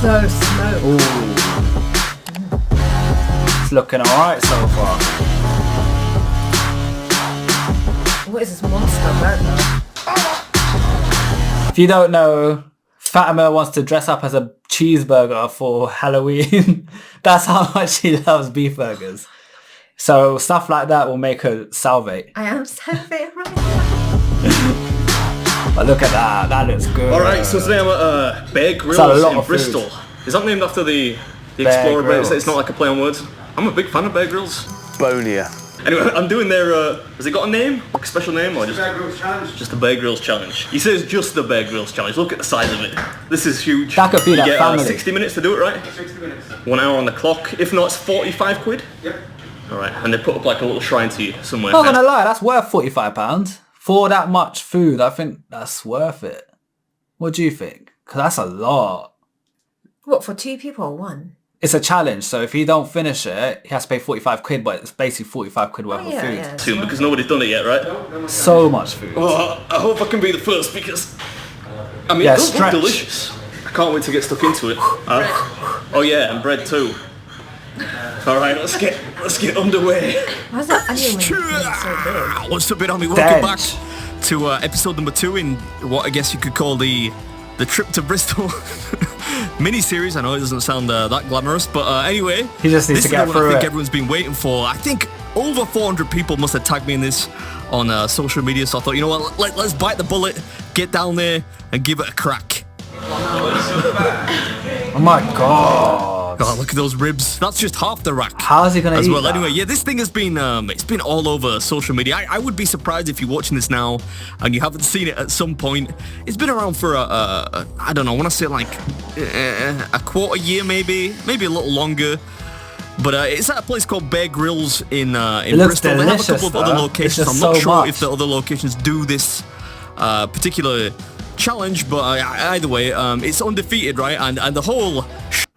so smoked. Ooh. It's looking alright so far. What is this monster burger? If you don't know, Fatima wants to dress up as a cheeseburger for Halloween. That's how much she loves beef burgers. So stuff like that will make her salivate. I am salivating right now. But look at that. That looks good. Alright, so today I'm at Bear Grylls in Bristol. Is that named after the Explorer Bear? It's not like a play on words. I'm a big fan of Bear Grylls. Bonier. Anyway, I'm doing their, has it got a name? Like a special name? Or just Bear Grylls Challenge. Just the Bear Grylls Challenge. He says just the Bear Grylls Challenge. Look at the size of it. This is huge. That could be you that get, family. 60 minutes to do it, right? 60 minutes. 1 hour on the clock. If not, it's 45 quid. Yep. Alright, and they put up like a little shrine to you somewhere. Not gonna lie, that's worth £45. For that much food, I think that's worth it. What do you think? Because that's a lot. What, for 2 people or 1? It's a challenge, so if he don't finish it, he has to pay 45 quid, but it's basically 45 quid worth of food. Yeah. Soon, because nobody's done it yet, right? So much food. Well, I hope I can be the first because I mean, Yeah, it does look stretch. delicious. I can't wait to get stuck into it. Oh yeah, and bread too. All right, let's get underway. Why is that onion ring so big? What's up, Army? Welcome back to episode number 2 in what I guess you could call the trip to Bristol mini-series. I know it doesn't sound that glamorous, but anyway, He just needs to get through through I think it. everyone's been waiting for. I think over 400 people must have tagged me in this on social media, so I thought, you know what, let's bite the bullet, get down there, and give it a crack. Oh my god. Oh, look at those ribs. That's just half the rack. How is he going to as eat well? that? Anyway, yeah, this thing has been it's been all over social media. I would be surprised if you're watching this now and you haven't seen it at some point. It's been around for I don't know, I want to say like a quarter year, maybe a little longer. But it's at a place called Bear Grylls in Bristol. They have a couple of other locations. I'm not sure if the other locations do this particular challenge, but either way, it's undefeated, right? And the whole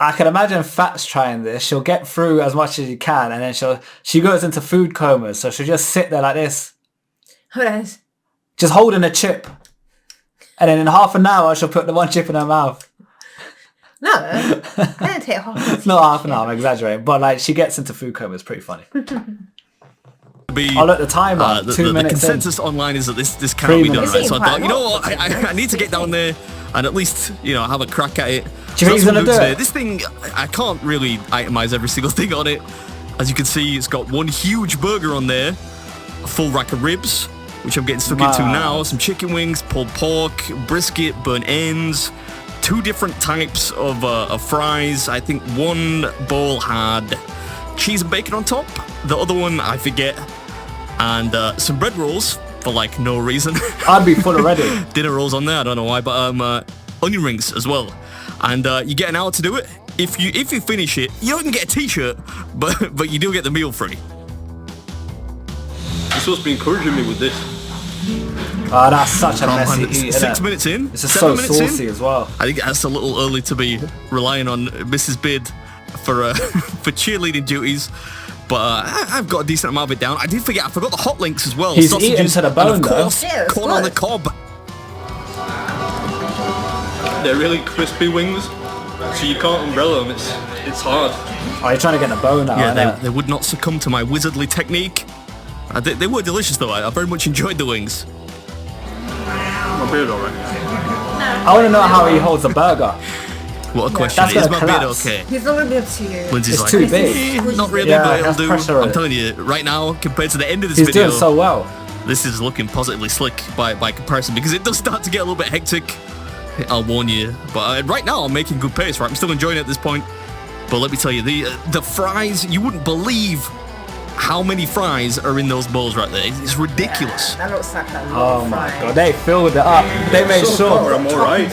I can imagine Fats trying this. She'll get through as much as she can, and then she goes into food comas, so she'll just sit there like this, Hold on. just holding a chip. And then in half an hour, she'll put the one chip in her mouth. No, I didn't take half. Not half an hour, I'm exaggerating. But like, she gets into food coma. It's pretty funny. be I'll look at the timer. 2 minutes the consensus in. online is that this cannot be done, right? So I thought, Quite you know what, I need to get down there and at least, you know, have a crack at it. Do you So think he's that's what gonna I'm do doing it? today. This thing, I can't really itemize every single thing on it. As you can see, it's got one huge burger on there, a full rack of ribs, which I'm getting stuck into now, some chicken wings, pulled pork, brisket, burnt ends, 2 different types of fries. I think one bowl had cheese and bacon on top, the other one I forget, and some bread rolls for like no reason. I'd be full already. Dinner rolls on there, I don't know why, but onion rings as well. And you get an hour to do it. If you finish it, you don't even get a t-shirt, but you do get the meal free. You're supposed to be encouraging me with this. Oh, that's such a Oh, messy man, it's eat, 6 innit? minutes in. It's just 7 so minutes saucy in. as well. I think that's a little early to be relying on Mrs. Bid for for cheerleading duties. But I've got a decent amount of it down. I forgot the hot links as well. He's Sausages, eating to the bone, and of course, though. Yeah, it's corn on the good. cob. They're really crispy wings, so you can't umbrella them. It's hard. Oh, you're trying to get the bone out, Yeah, innit? they would not succumb to my wizardly technique. They were delicious though. I very much enjoyed the wings. My beard alright. I want to know how he holds a burger. What a question. That's Is gonna my beard collapse. okay? He's not gonna be able to. Lindsay's It's like, too big. Not really, Yeah, but it has it'll pressure do. on I'm it. telling you, right now, compared to the end of this He's video, doing so well. this is looking positively slick by comparison, because it does start to get a little bit hectic. I'll warn you. But right now, I'm making good pace, right? I'm still enjoying it at this point. But let me tell you, the fries, you wouldn't believe how many fries are in those bowls right there. It's ridiculous. That looks like a Oh lot my of god, they filled it up. They made So far, sure. I'm alright.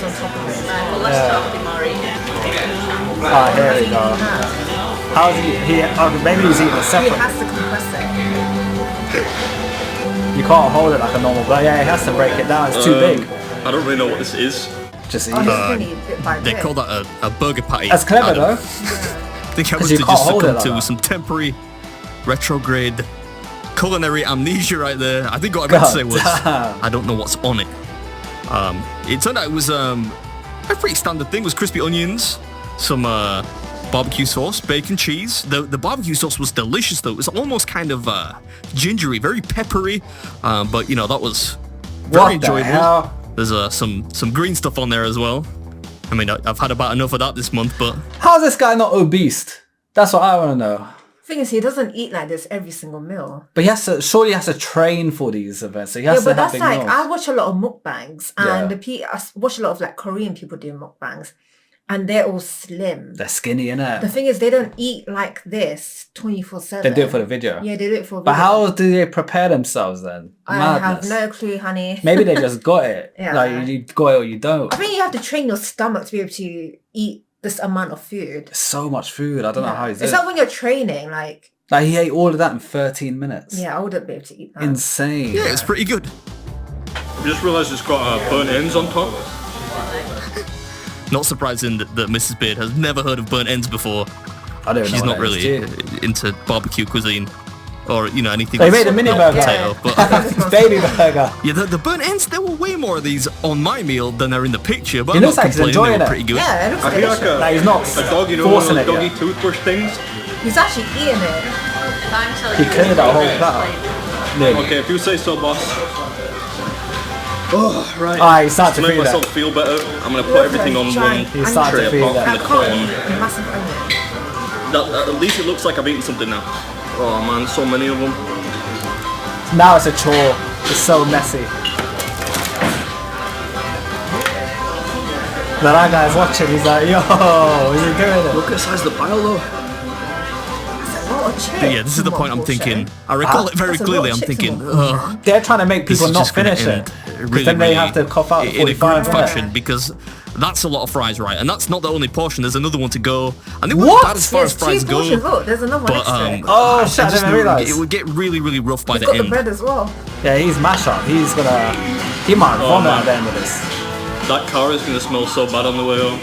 Oh, here we go. How's maybe he's eating it He separate. has to compress it. You can't hold it like a normal burger. Yeah, he has to break it down. It's too big. I don't really know what this is. Just eat Oh, it. he's gonna eat bit by They bit. call that a burger patty. That's clever Adam. though. I think I was you to can't just hold it succumb like to that. some temporary retrograde culinary amnesia right there. I think what I meant to say was, damn. I don't know what's on it. It turned out it was a pretty standard thing. It was crispy onions, some barbecue sauce, bacon, cheese. The barbecue sauce was delicious though. It was almost kind of gingery, very peppery, but you know, that was very enjoyable. Hell? There's some green stuff on there as well. I mean, I've had about enough of that this month, but How's this guy not obese? That's what I want to know. Thing is, he doesn't eat like this every single meal. But surely he has to train for these events. So he has Yeah, to but have that's big like, meals. I watch a lot of mukbangs, and Yeah. I watch a lot of like Korean people doing mukbangs, and they're all slim. They're skinny, innit? The thing is, they don't eat like this 24/7. They do it for the video. Yeah, they do it for. But video. how do they prepare themselves then? I Madness. have no clue, honey. Maybe they just got it. Yeah. Like you got it or you don't. I think you have to train your stomach to be able to eat this amount of food. So much food. I don't know how he's doing It's like when you're training, like, he ate all of that in 13 minutes. yeah, I wouldn't be able to eat that. Insane. yeah, it's pretty good. I just realised it's got burnt ends on top. Not surprising that Mrs. Beard has never heard of burnt ends before. I don't She's know. not really into barbecue cuisine or, you know, anything. They that's made a mini not burger. potato, but Baby burger. yeah, the burnt ends, there were way more of these on my meal than there are in the picture, but He I'm looks not like he's complaining, they enjoying were it. pretty good. Yeah, it looks I feel like delicious. Like he's not a dog, you know, forcing those it doggy yet. toothbrush things. He's actually eating it. He cleared that whole platter. Nearly. Okay, if you say so, boss. Oh, right. He's starting to to make feel myself it. feel better, I'm gonna put everything on one He's starting to tray feel apart that. from the corn. Massive onion. At least it looks like I've eaten something now. Oh man, so many of them. Now it's a chore. It's so messy. That guy's watching. He's like, yo, is he doing it? Look at the size of the pile though. Oh, chips. But yeah, this is the point I'm thinking. I recall it very That's a lot clearly. of I'm chips in thinking, one ugh. They're trying to make This people is not just gonna finish it. end Because then they have to cough out in a 45 group minutes. fashion, because that's a lot of fries, right? And that's not the only portion. There's another one to go, and they What? weren't bad as far Yes, as fries 2 portions. go. Look, there's another one But extra. Oh, I shit, I just didn't knew realise. it would get really, really rough by He's the got the end. bread as well. Yeah, he's mash up. He might vomit man. at the end of this. That car is gonna smell so bad on the way home.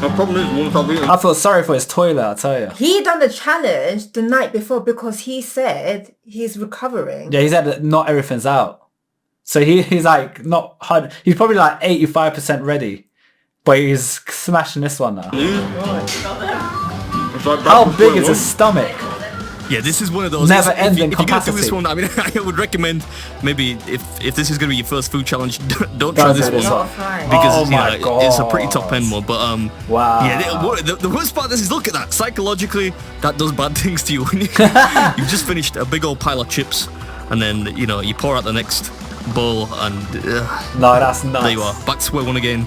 My problem is once I've eaten. I feel sorry for his toilet, I tell you. He done the challenge the night before because he said he's recovering. Yeah, he said that not everything's out. So he's like not hard. He's probably like 85% ready. But he's smashing this one now. How big is his stomach? Yeah, this is one of those. Never if ending you're gonna do this capacity. one, I mean, I would recommend maybe if this is gonna be your first food challenge, don't try Don't this do one this one. Fries. because Oh you know, my it's a pretty God. top end one. But Wow. yeah, the worst part of this is look at that. Psychologically, that does bad things to you when you've just finished a big old pile of chips, and then you know you pour out the next bowl, and No, that's nuts. there you are, back to square one again.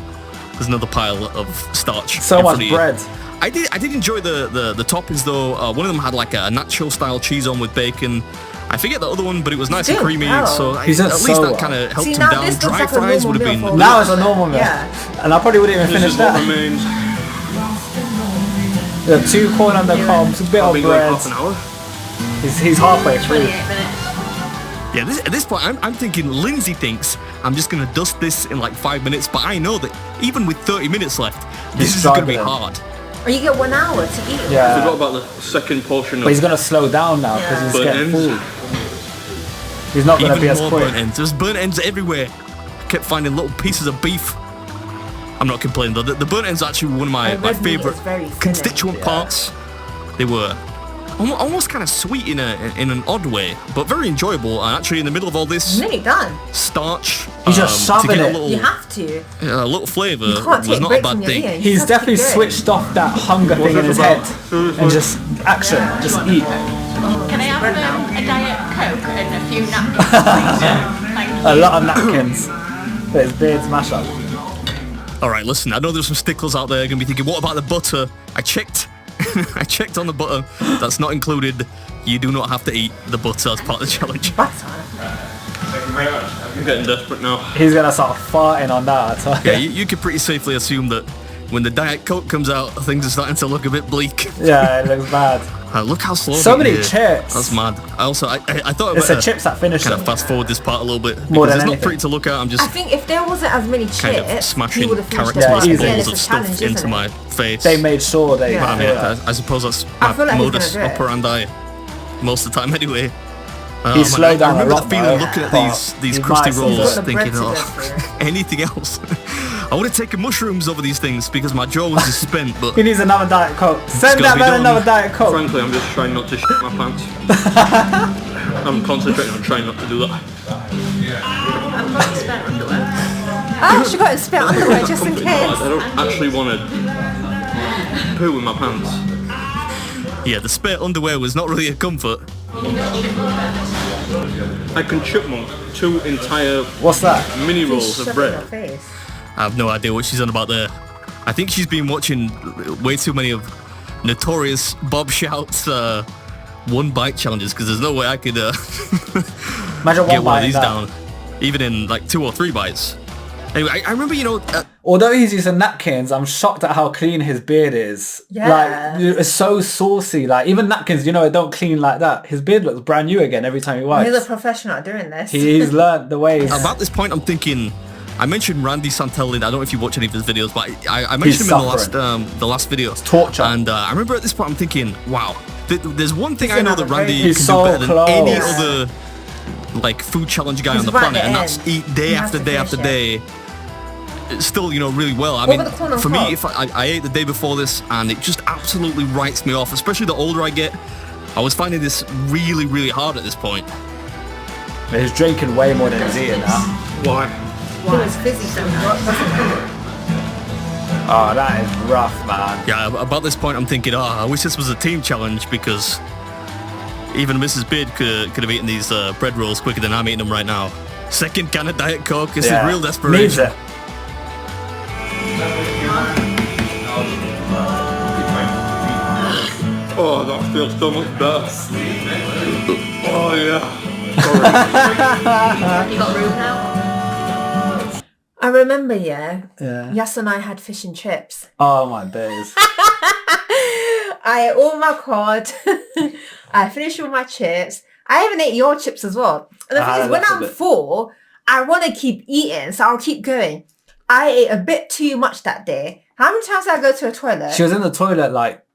There's another pile of starch. So in much front of you. bread. I did enjoy the toppings though. One of them had like a nacho style cheese on with bacon. I forget the other one, but it was nice and doing creamy. well. So He's at done least so that well. kind of helped See, him now down. this looks Dry like a fries normal would have meal been. for Now it's a normal meal. Yeah. And I probably wouldn't even This finish is what that. remains. The 2 corn on the cobs, a bit I've of been going bread. half an hour. He's halfway through. 28 minutes. Yeah, at this point, I'm thinking Lindsay thinks I'm just gonna dust this in like 5 minutes, but I know that even with 30 minutes left, this is gonna be struggling. hard. Or you get 1 hour to eat it. I Yeah. forgot about the second portion But he's of going to slow down now because Yeah. he's Burnt getting full. ends. He's not going to Even be as more quick. burnt ends. There's burnt ends everywhere. Kept finding little pieces of beef. I'm not complaining though. The burnt ends are actually one of my And red meat favourite is very filling. constituent parts. They were almost kind of sweet in an odd way, but very enjoyable. And actually, in the middle of all this It's nearly done. starch, He's just to shoving get it. a You little, have to. a little flavour You can't was take not a breaks bad from your thing. ear. You He's have to definitely keep going. switched off that hunger thing in his head and just action, just eat. Can I have a Diet Coke and a few napkins, please? Thank A you. lot of napkins. But his beard's mash up. All right, listen. I know there's some sticklers out there going to be thinking, what about the butter? I checked. I checked on the butter. That's not included. You do not have to eat the butter as part of the challenge. Butter. I'm getting desperate now. He's gonna start farting on that, I tell Yeah, you. you could pretty safely assume that when the Diet Coke comes out, things are starting to look a bit bleak. Yeah, it looks bad. Look how slow. So they many are. chips. That's mad. I thought It's about the chips that finish kind them. of fast forward this part a little bit More because than it's not anything. pretty to look at. I'm just I think if there wasn't as many chips, kind of he smashing would have finished character the Yeah, part. easy. Again, balls it's of a stuff challenge, into isn't my it? face. They made sure they Yeah. I mean, do that. I suppose that's I my feel like he's modus gonna do it. operandi most of the time anyway. He slowed down I remember a lot, the feeling though. looking at But these he crusty might- rolls, He's got the thinking, bread to oh, go through. anything else. I would have taken mushrooms over these things because my jaw was just spent, but He needs another Diet Coke. Send gotta that be man done. another Diet Coke. Frankly, I'm just trying not to shit my pants. I'm concentrating on trying not to do that. I've got spare underwear. Oh, she got a spare underwear just in But case. I don't actually want to poo in my pants. yeah, the spare underwear was not really a comfort. I can chipmunk 2 entire What's that? mini rolls Shove of it in her bread. face. I have no idea what she's on about there. I think she's been watching way too many of notorious Bob Shout's one bite challenges because there's no way I could Imagine get one one of bite these in that. down, even in like 2 or 3 bites. Anyway, I remember, Although he's using napkins, I'm shocked at how clean his beard is. Yeah. Like, it's so saucy. Like, even napkins, it don't clean like that. His beard looks brand new again every time he wipes. He's a professional at doing this. He's learned the ways. about this point, I'm thinking. I mentioned Randy Santel. I don't know if you watch any of his videos, but I mentioned him in the last video. Torture. And I remember at this point, I'm thinking, wow, there's one thing He's I know that another Randy very- can He's do so better than any close. other like food challenge guy He's on the right at planet, the and that's end. eat day He has after to day after finish day. It's still, really well. I What mean, about the corn on for me, cob? if I ate the day before this, and it just absolutely writes me off. Especially the older I get, I was finding this really, really hard at this point. He's drinking way more than he's eating now. Why? He was fizzy, so he wasn't. Oh, that is rough, man. Yeah, about this point, I'm thinking, I wish this was a team challenge because even Mrs. Beard could have eaten these bread rolls quicker than I'm eating them right now. Second can of Diet Coke. This is real Needs desperation. it. Oh, that feels so much better. Oh, yeah. You got room now? I remember, Yeah. Yass and I had fish and chips. Oh my days. I ate all my cod. I finished all my chips. I even ate your chips as well. And the thing is, when that's a I'm bit- full, I want to keep eating, so I'll keep going. I ate a bit too much that day. How many times did I go to a toilet? She was in the toilet like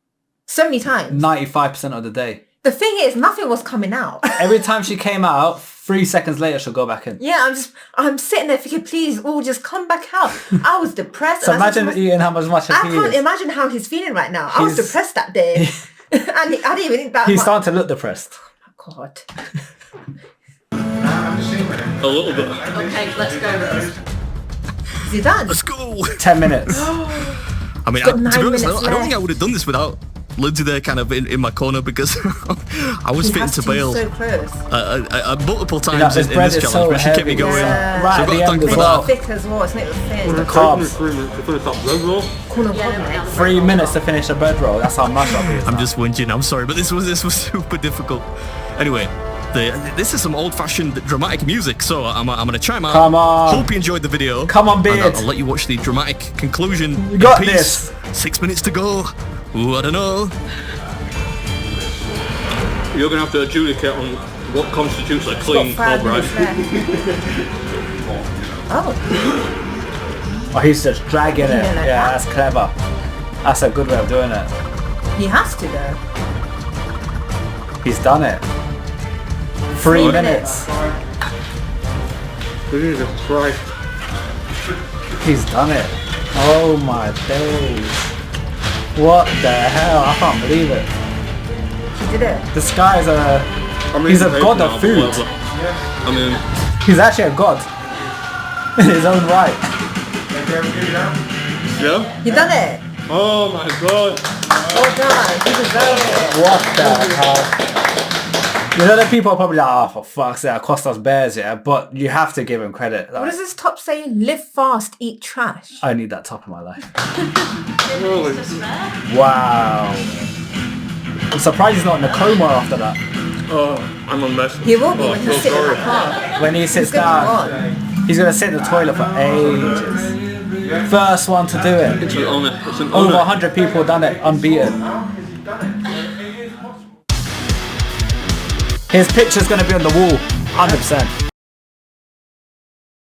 So many times. 95% of the day. The thing is, nothing was coming out. Every time she came out, 3 seconds later she'll go back in. Yeah, I'm sitting there thinking, please, all just come back out. I was depressed. So and I said to imagine myself, eating how much I he can't is. imagine how he's feeling right now. I was He's- depressed that day. And I didn't even think that He's much. starting to look depressed. God. A little bit. Okay, let's go. Is he done? Let's go. 10 minutes. I mean, got to 9 be honest, minutes I don't think I left. would have done this without Lindsay there kind of in my corner because I was He fitting has to to be bail so close. multiple You know, times this in bread this is challenge, so but she kept me heavy. going. Yeah. Right So at I've the got to end thank as for well. that. Thick as well. It's not even thin. The carbs. Corn on cob, mate. 3 minutes to finish a bread roll. That's how much I'll be. I'm just whinging. I'm sorry, but this was super difficult. Anyway, this is some old-fashioned dramatic music, so I'm gonna chime out. Come on. Hope you enjoyed the video. Come on, And Beard. I'll let you watch the dramatic conclusion. You got in peace. this. 6 minutes to go. Ooh, I don't know. You're going to have to adjudicate on what constitutes a clean Got 5 cob, right? minutes left. Oh, Oh, he's just dragging it. Yeah, like Yeah, that. that's clever. That's a good way of doing it. he has to though. He's done it. 3 minutes. Jesus Christ. He's done it. Oh my days. What the hell? I can't believe it. He did it. This guy's I'm he's a impatient god now, of but food. whatever. I mean, He's actually a god. In his own right. yeah? He done it. Oh my god. Well done. He deserved it. What the hell? You know, the people are probably like, oh, for fuck's sake, it cost us bears, yeah? But you have to give him credit. What Like, does this top say? Live fast, eat trash. I need that top in my life. Really? Wow. I'm surprised he's not in a coma after that. Oh, I'm a mess. He will be Oh, when I'm he's so sitting in sorry. that car. When he sits He's gonna down, go on. he's going to sit in the toilet for ages. First one to do it. It's an honour. It's an Over honour. 100 people done it, unbeaten. His picture's going to be on the wall, 100%.